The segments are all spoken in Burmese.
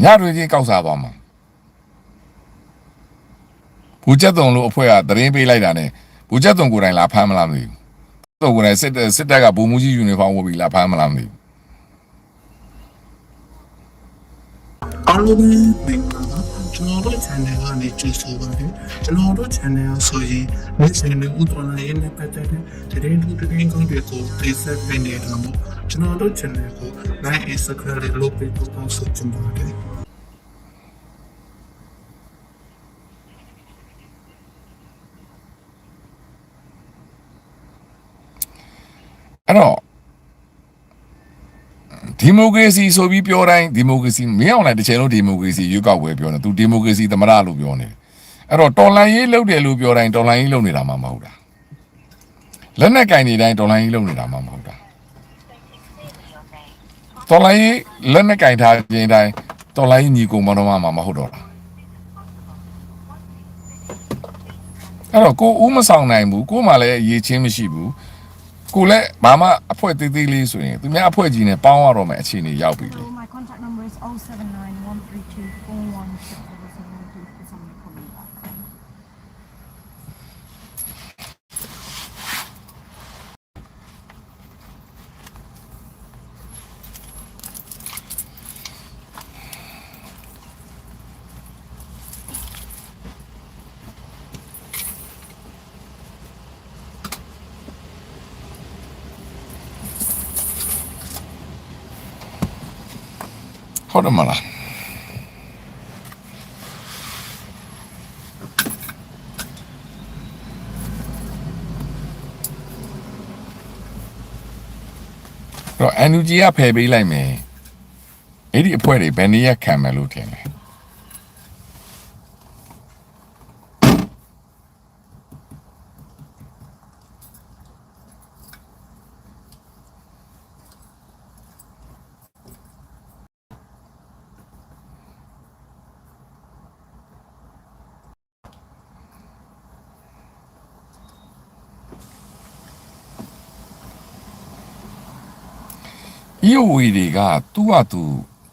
ညတွေချင်းကောက်စားသွားမှာဘူချက်တုံလို့အဖွဲ့ကသတင်းပေးလိုက်တာနဲ့ဘူချက်တုံကိုယ်တိုင်လာဖမ်းမလားမသိဘူးတုံကိုယ်တိုင်စစ်တပ်ကဘူမှုကြီးယူနီဖောင်းဝတ်ပြီးလာဖမ်းမလားမသိဘူးအားလုံးပဲမင်္ဂလာပါကျွန်တော်တို့ channel ကနေကြိုဆိုပါတယ်ကျွန်တော်တို့ channel ဆိုရင်နေ့စဉ်နဲ့ဥပဒေရေးနဲ့ပတ်သက်တဲ့သတင်းတွေသတင်းကောင်းတွေကိုတင်ဆက်ပေးနေတာမို့ကျွန်တော်တို့ channel ကို like and subscribe လုပ်ပေးဖို့တောင်းဆိုချင်ပါတယ်အဲ့တော့ဒီမိုကရေစီဆိုပြီးပြောတိုင်းဒီမိုကရေစီမင်းအောင်လိုက်တစ်ချိန်လုံးဒီမိုကရေစီရွေးကောက်ပွဲပြောနေသူဒီမိုကရေစီသမရလို့ပြောနေအဲ့တော့တော်လှန်ရေးလုပ်တယ်လို့ပြောတိုင်းတော်လှန်ရေးလုပ်နေတာမှမဟုတ်တာလက်နက်ကင်နေတိုင်းတော်လှန်ရေးလုပ်နေတာမှမဟုတ်တာတော်လှန်ရေးလက်နက်ကင်ထားခြင်းတိုင်းတော်လှန်ရေးညီကိုမတော်မှမဟုတ်တော့တာအဲ့တော့ကိုဦးမဆောင်နိုင်ဘူးကိုမှလည်းအရေးချင်းမရှိဘူးကိုလည်းဘာမှအဖွဲ့သေးသေးလေးဆိုရင်သူများအဖွဲ့ကြီးနဲ့ပေါင်းရတော့မယ်အခြေအနေရောက်ပြီလေ My contact number is 07913241677 for somebody calling back. ဟုတ်တယ်မလားတော့ NUG ကဖယ်ပေးလိုက်မယ်အဲ့ဒီအဖွဲ့တွေဘယ်နည်းရခံမယ်လို့ထင်လဲဒီဝီတွေကသူ့ဟာ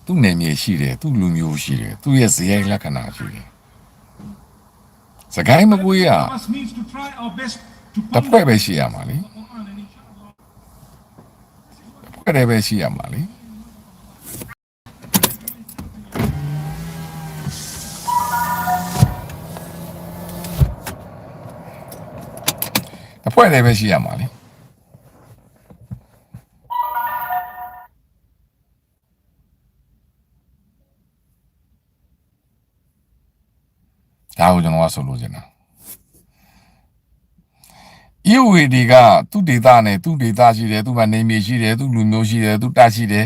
သူ့နယ်မြေရှိတယ်သူ့လူမျိုးရှိတယ်သူ့ရဲ့ဇယိုင်းလက္ခဏာရှိတယ်စကိုင်းမကွေးရတစ်ဖွဲ့ပဲရှိရမှာလေတစ်ဖွဲ့ပဲရှိရမှာလေတစ်ဖွဲ့ပဲရှိရမှာလေဒါကိုကျွန်တော်ကဆိုလို့ချင်တာEOD ကသူ့ဒေတာနဲ့သူ့ဒေတာရှိတယ်သူ့မှာနေမြေရှိတယ်သူ့လူမျိုးရှိတယ်သူ့တပ်ရှိတယ်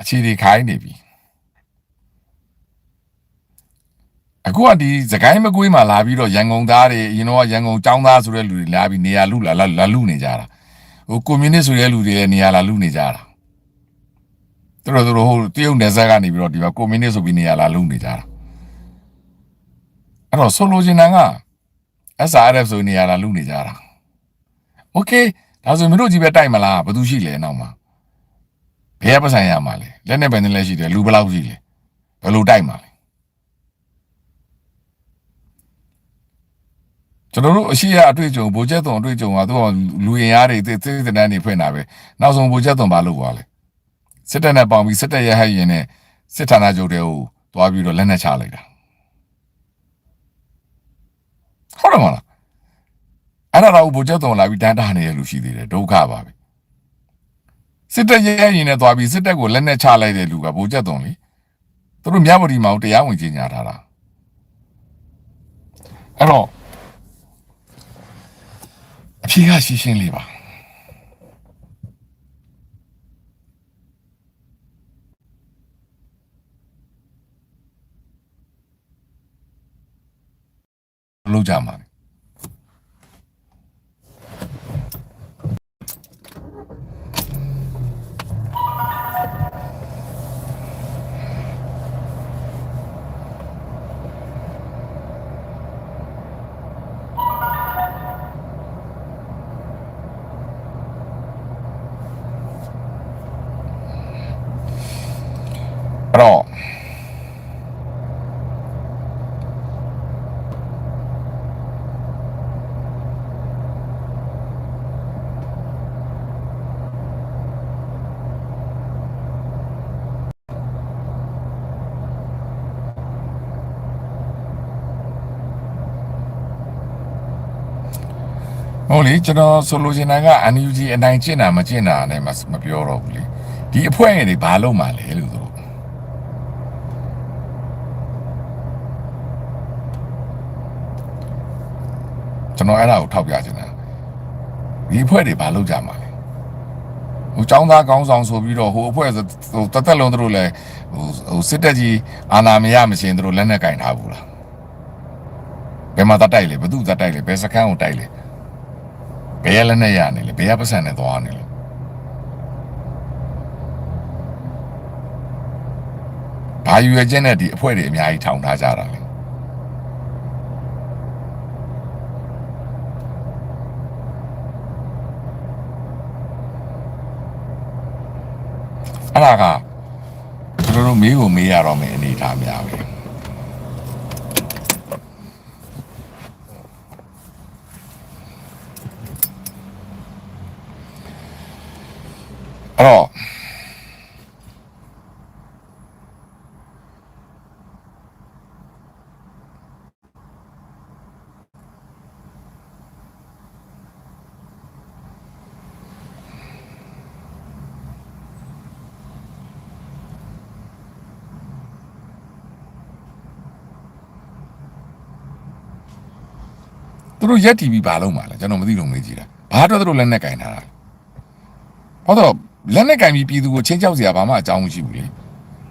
အခြေတွေခိုင်းနေပြီအခုကဒီစကိုင်းမကွေးမှာလာပြီးတော့ရန်ကုန်သားတွေအရင်တော့ရန်ကုန်ចောင်းသားဆိုတဲ့လူတွေလာပြီးနေရာလူလာလူနေကြတာဟိုကွန်မြူနစ်ဆိုတဲ့လူတွေလည်းနေရာလာလူနေကြတာသူတို့ဟိုတရုတ်နယ်စပ်ကနေပြီးတော့ဒီမှာကွန်မြူနစ်ဆိုပြီးနေရာလာလူနေကြတာအဲ့တော့ဆိုလိုချင်တာက SRF ဆိုနေရာလာလူနေကြတာโอเคဒါဆိုမင်းတို့ကြီးပဲတိုက်မလားဘာသူရှိလဲနောက်မှာဘယ်ပတ်ဆိုင်ရမှာလဲလက်နဲ့ပဲနဲ့လဲရှိတယ်လူဘယ်လောက်ရှိလဲဘယ်လိုတိုက်မှာလဲကျွန်တော်တို့အရှိရအတွေ့အကြုံဗိုလ်ချက်သွန်အတွေ့အကြုံကသူကလူရင်ရားတွေသိတဲ့တန်းတွေဖွင့်တာပဲနောက်ဆုံးဗိုလ်ချက်သွန်ဘာလုပ်သွားလဲစစ်တပ်နဲ့ပေါင်ပြီးစစ်တပ်ရဟတ်ရင်နဲ့စစ်ဌာနချုပ်တွေကိုတွားပြီးတော့လက်နဲ့ချလိုက်တာဟုတ်တယ်မလားအဲ့ဒါတော့ဗိုလ်ချက်သွန်လာပြီးတန်းတာနေရလူရှိသေးတယ်ဒုက္ခပါပဲစစ်တပ်ရဲရင်နဲ့သွားပြီးစစ်တပ်ကိုလက်နဲ့ချလိုက်တဲ့လူကဗိုလ်ချက်သွန်လေသူတို့မြတ်ဗုဒ္ဓမာကိုတရားဝင်ကြီးညာထားတာအဲ့တော့အဖြေကရှင်းရှင်းလေးပါလောက်ကြမှာအဲ့တော့ ဟုတ်လေကျွန်တော်ဆိုလိုချင်တာက NUG အနိုင်ကျင့်တာမကျင့်တာနဲ့မပြောတော့ဘူးလေဒီအဖွဲ့ငယ်တွေဘာလုပ်မှလဲလို့သူကျွန်တော်အဲ့ဒါကိုထောက်ပြချင်တာဒီအဖွဲ့တွေဘာလုပ်ကြမှာလဲဟိုចောင်းသားကောင်းဆောင်ဆိုပြီးတော့ဟိုအဖွဲ့ဟိုတသက်လုံးတို့လည်းဟိုစစ်တပ်ကြီးအာဏာမရမချင်းတို့လက်နဲ့ကင်ထားဘူးလားဘယ်မှာတတ်တိုက်လဲဘသူတတ်တိုက်လဲဘယ်စခန်းကိုတိုက်လဲဘယ်ရလက်နဲ့ရနေလဲဘယ်ရပတ်စံနဲ့သွားနေလဲဘာယူရခြင်းနဲ့ဒီအဖွဲ့တွေအများကြီးထောင်ထားကြတာလေအဲ့ဒါကကျွန်တော်တို့မေးကိုမေးရတော့မယ်အနေထားများပဲအဲ့တော့သူတို့ရက်တီပြီးဘာလုပ်မှာလဲကျွန်တော်မသိလို့မေးကြည့်တာဘာတော့သူတို့လက်နဲ့ကင်ထားတာဘာတော့လက်နဲ့ကင်ပြီးပြည်သူကိုချင်းချောက်စရာဘာမှအကြောင်းမရှိဘူးလေ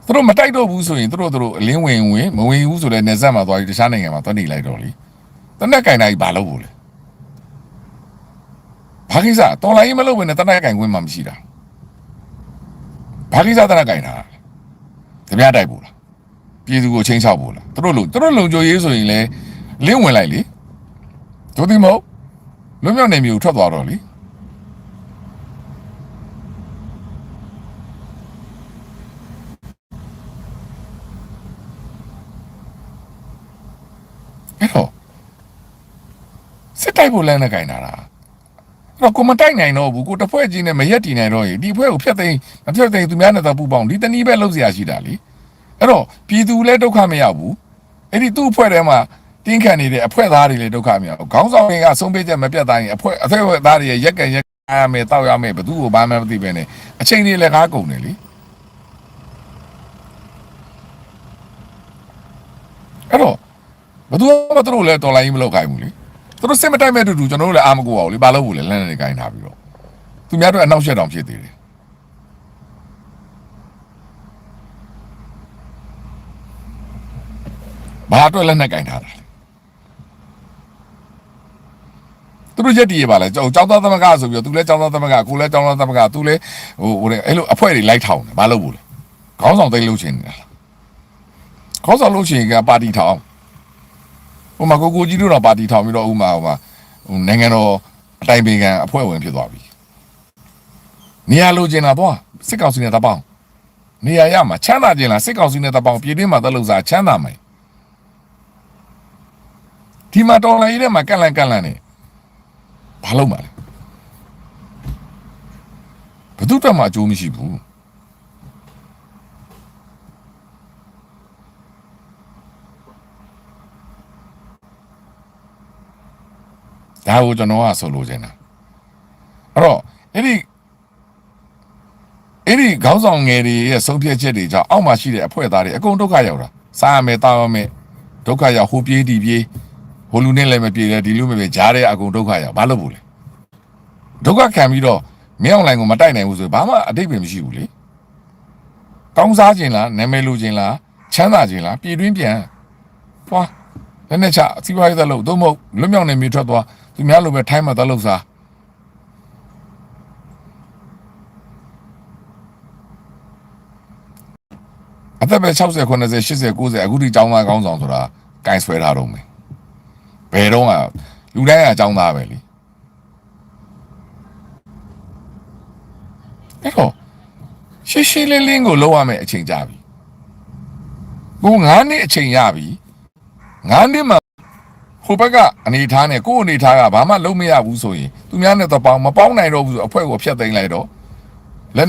သူတို့မတိုက်တော့ဘူးဆိုရင်သူတို့အလင်းဝင်မဝင်ဘူးဆိုလဲနေဆက်မှာသွားပြီးတခြားနိုင်ငံမှာသွားနေလိုက်တော့လေတနက်ကင်တာကြီးဘာလုပ်ဖို့လဲဘာကိစ္စတော်လိုင်းမလုပ်ဘဲနဲ့တနက်ကင်ခွင့်မှမရှိတာဘာကိစ္စတနက်ကင်တာတပြားတိုက်ဖို့လားပြည်သူကိုချင်းချောက်ဖို့လားသူတို့လုံကြိုရေးဆိုရင်လဲလင်းဝင်လိုက်လေတို့ဒီမို့လွတ်မြောက်နေမျိုးထွက်သွားတော့လေအဲ့တော့စစ်တိုက်ဖို့လမ်းနဲ့ကင်တာလားအဲ့တော့ကိုမတိုက်နိုင်တော့ဘူးကိုတစ်ဖွဲ့ချင်းနဲ့မရက်တည်နိုင်တော့ရေဒီဖွဲ့ကိုဖျက်သိမ်းသူများနဲ့တော့ပူပေါင်းဒီတနည်းပဲလုပ်เสียရှိတာလေအဲ့တော့ပြည်သူလည်းဒုက္ခမရောက်ဘူးအဲ့ဒီသူ့အဖွဲ့ထဲမှာတင်းခံနေတဲ့အဖွဲ့သားတွေလည်းဒုက္ခမရဘူးခေါင်းဆောင်တွေကဆုံးဖြတ်ချက်မပြတ်တိုင်းအဖွဲသားတွေရက်ကန်ရက်ရမယ်တောက်ရမယ်ဘသူ့ကိုဘာမှမသိပဲနဲ့အချိန်တွေလည်းကားကုန်တယ်လေအဲ့တော့ဘသူမှသူတို့လည်းတော်လိုင်းမလုပ်ခိုင်းဘူးလေသူတို့စစ်မတိုက်မဲ့တူကျွန်တော်တို့လည်းအာမကိုပါဘူးလေဘာလို့ဘူးလဲလက်နဲ့ကိုင်းထားပြီးတော့သူများတို့အနောက်ရှက်တောင်ဖြစ်သေးတယ်ဘာအတွက်လက်နဲ့ကင်ထားတာလဲသူတို့ရက်တည်ရပါလဲကျောင်းသားသမဂ္ဂဆိုပြီးတော့သူလည်းကျောင်းသားသမဂ္ဂကိုလည်းကျောင်းသားသမဂ္ဂသူလည်းဟိုအဲ့လိုအဖွဲ့တွေလိုက်ထောင်တယ်ဘာလို့ဘူးလဲခေါင်းဆောင်သိလို့ချင်းနေတာခေါင်းဆောင်လို့ချင်းကပါတီထောင်ဟိုမှာကိုကြီးတို့တော့ပါတီထောင်ပြီးတော့ဥမာဟိုနိုင်ငံတော်အတိုင်ပင်ခံအဖွဲ့ဝင်ဖြစ်သွားပြီနေရာလိုချင်တာတော့စစ်ကောင်စီနဲ့တပေါင်းနေရာရမှာချမ်းသာခြင်းလားစစ်ကောင်စီနဲ့တပေါင်းပြည်တွင်းမှာတလုံးစားချမ်းသာမယ်ဒီမှာတော်လိုင်းထဲမှာကန့်လန့်နေဘာလို့မလဲဘယ်သူတမှအကျိုးမရှိဘူးဒါကိုကျွန်တော်ကဆိုလိုချင်တာအဲ့တော့အဲ့ဒီခေါင်းဆောင်ငယ်တွေရဲ့ဆုံးဖြတ်ချက်တွေကြောင့်အောက်မှာရှိတဲ့အဖွဲ့သားတွေအကုန်ဒုက္ခရောက်တာစားရမယ်တောက်ရမယ်ဒုက္ခရောက်ဟိုပြေးဒီပြေးဟိုလူနဲ့လည်းမပြေတယ်ဒီလူမပြေကြားတဲ့အကုန်ဒုက္ခရောက်ဘာလို့ဘူးလဲဒုက္ခခံပြီးတော့မင်းအောင်လိုင်းကိုမတိုက်နိုင်ဘူးဆိုဘာမှအတိတ်ပဲမရှိဘူးလေကောင်းစားခြင်းလားနာမည်လူခြင်းလားချမ်းသာခြင်းလားပြည်တွင်းပြန်သွားလည်းနဲ့ချအစီးပွားရေးသက်လို့သို့မဟုတ်လွတ်မြောက်နေမြေထွက်သွားသူများလိုပဲထိုင်းမှာသက်လို့စားအသက်ပဲ60 80 80 90အခုဒီចောင်းသားကောင်းဆောင်ဆိုတာကင်ဆွဲထားတော့မယ်ဘယ်တော့ကလူတိုင်းကចောင်းသားပဲလीအဲ့တော့ရှင်းလင်းကိုလောက်ရမယ်အချိန်ကြပြီကို9နှစ်အချိန်ရပြီ9နှစ်မှာဟိုဘက်ကအနေထားနဲ့ကိုယ်အနေထားကဘာမှလုံးမရဘူးဆိုရင်သူများနဲ့တော့ပေါင်းမပေါင်းနိုင်တော့ဘူးဆိုအဖွဲ့ကိုဖျက်သိမ်းလိုက်တော့လက်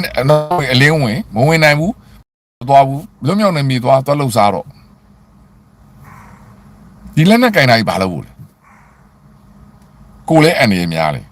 အလင်းဝင်မဝင်နိုင်ဘူးသွားဘူးလွတ်မြောက်နေပြီသွားလှုပ်စားတော့ဒီလက်နဲ့ကင်တာကြီးဘာလို့ဘူးလဲ ကိုလည်းအနေများတယ်